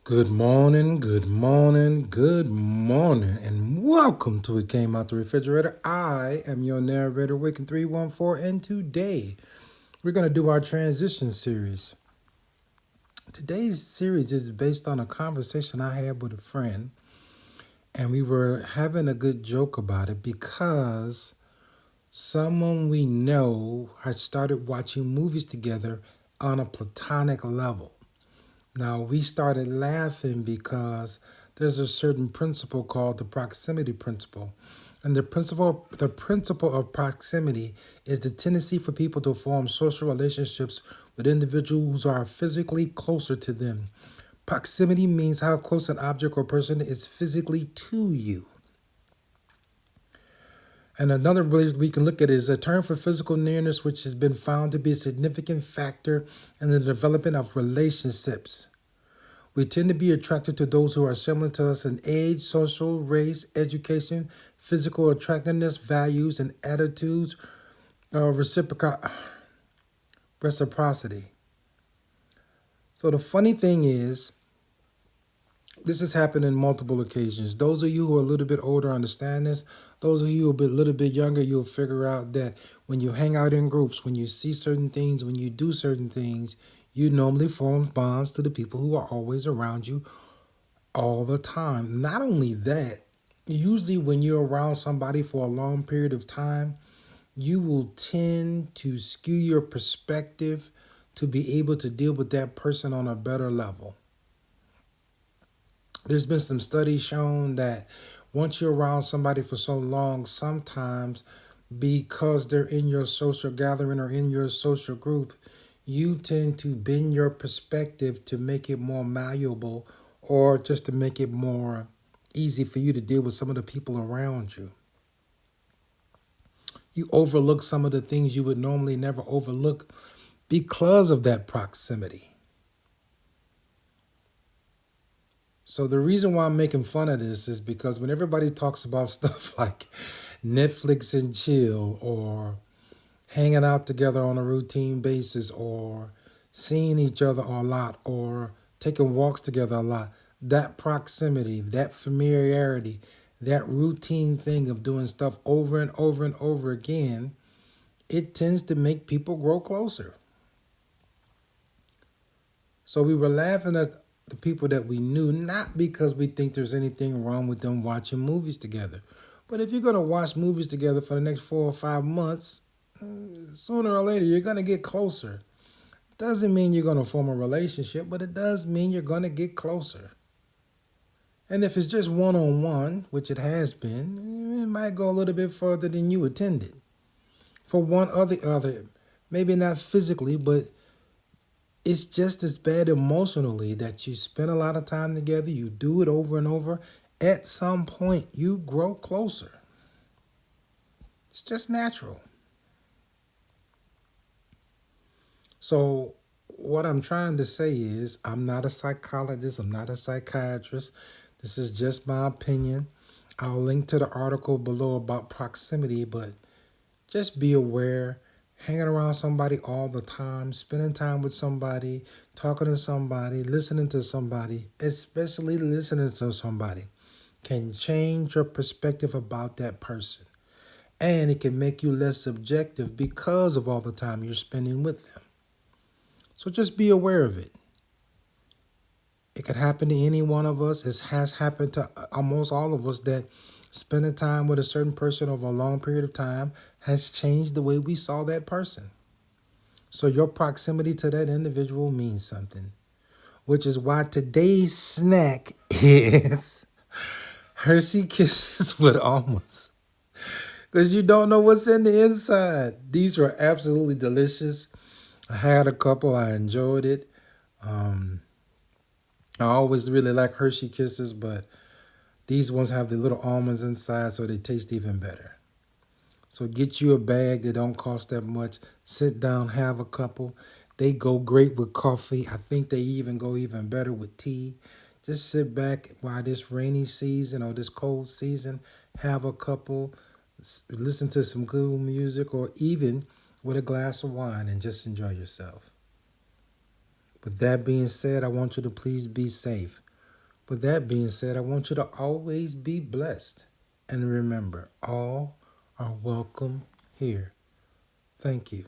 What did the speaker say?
Good morning, good morning, good morning, and welcome to It Came Out the Refrigerator. I am your narrator, Waking 314, and today we're going to do our transition series. Today's series is based on a conversation I had with a friend, and we were having a good joke about it because someone we know had started watching movies together on a platonic level. Now, we started laughing because there's a certain principle called the proximity principle. And the principle of proximity is the tendency for people to form social relationships with individuals who are physically closer to them. Proximity means how close an object or person is physically to you. And another way we can look at it is a term for physical nearness, which has been found to be a significant factor in the development of relationships. We tend to be attracted to those who are similar to us in age, social, race, education, physical attractiveness, values, and attitudes, reciprocity. So the funny thing is, this has happened in multiple occasions. Those of you who are a little bit older understand this. Those of you who are a little bit younger, you'll figure out that when you hang out in groups, when you see certain things, when you do certain things, you normally form bonds to the people who are always around you all the time. Not only that, usually when you're around somebody for a long period of time, you will tend to skew your perspective to be able to deal with that person on a better level. There's been some studies shown that once you're around somebody for so long, sometimes because they're in your social gathering or in your social group, you tend to bend your perspective to make it more malleable or just to make it more easy for you to deal with some of the people around you. You overlook some of the things you would normally never overlook because of that proximity. So the reason why I'm making fun of this is because when everybody talks about stuff like Netflix and chill or hanging out together on a routine basis or seeing each other a lot or taking walks together a lot, that proximity, that familiarity, that routine thing of doing stuff over and over and over again, it tends to make people grow closer. So we were laughing at the people that we knew, not because we think there's anything wrong with them watching movies together. But if you're going to watch movies together for the next 4 or 5 months, sooner or later you're going to get closer. Doesn't mean you're going to form a relationship, but it does mean you're going to get closer. And if it's just one on one, which it has been, it might go a little bit further than you intended. For one or the other, maybe not physically, but it's just as bad emotionally that you spend a lot of time together, you do it over and over. At some point, you grow closer. It's just natural. So, what I'm trying to say is, I'm not a psychologist, I'm not a psychiatrist. This is just my opinion. I'll link to the article below about proximity, but just be aware. Hanging around somebody all the time, spending time with somebody, talking to somebody, listening to somebody, especially listening to somebody, can change your perspective about that person. And it can make you less subjective because of all the time you're spending with them. So just be aware of it. It could happen to any one of us. It has happened to almost all of us that spending time with a certain person over a long period of time has changed the way we saw that person. So your proximity to that individual means something, which is why today's snack is Hershey Kisses with almonds. Because you don't know what's in the inside. These were absolutely delicious. I had a couple. I enjoyed it. Um, I always really like Hershey Kisses, but these ones have the little almonds inside, so they taste even better. So get you a bag that don't cost that much. Sit down, have a couple. They go great with coffee. I think they even go even better with tea. Just sit back while this rainy season or this cold season, have a couple, listen to some cool music, or even with a glass of wine and just enjoy yourself. With that being said, I want you to please be safe. With that being said, I want you to always be blessed. And remember, all are welcome here. Thank you.